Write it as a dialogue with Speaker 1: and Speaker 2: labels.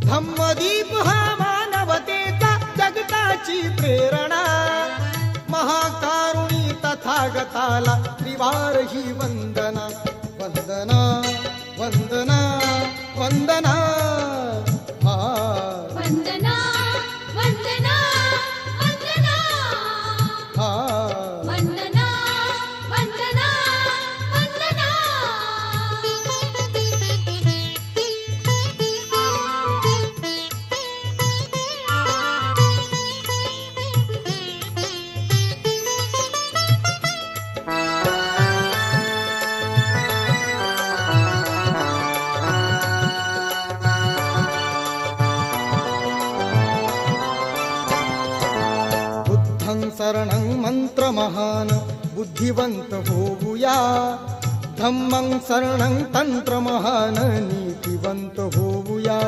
Speaker 1: धम्मदीप हा मानवतेचा जगताची प्रेरणा, महाकारुणी तथागताला त्रिवार ही वंदना, वंदना वंदना वंदना हा
Speaker 2: वंदना वंदना वंदना
Speaker 1: हा
Speaker 2: वंदना वंदना वंदना.
Speaker 1: बुद्धं शरणं मंत्रमहान बुद्धिवंत होऊया, धम्मं शरणं तंत्रमहान नीतिवंत होऊया.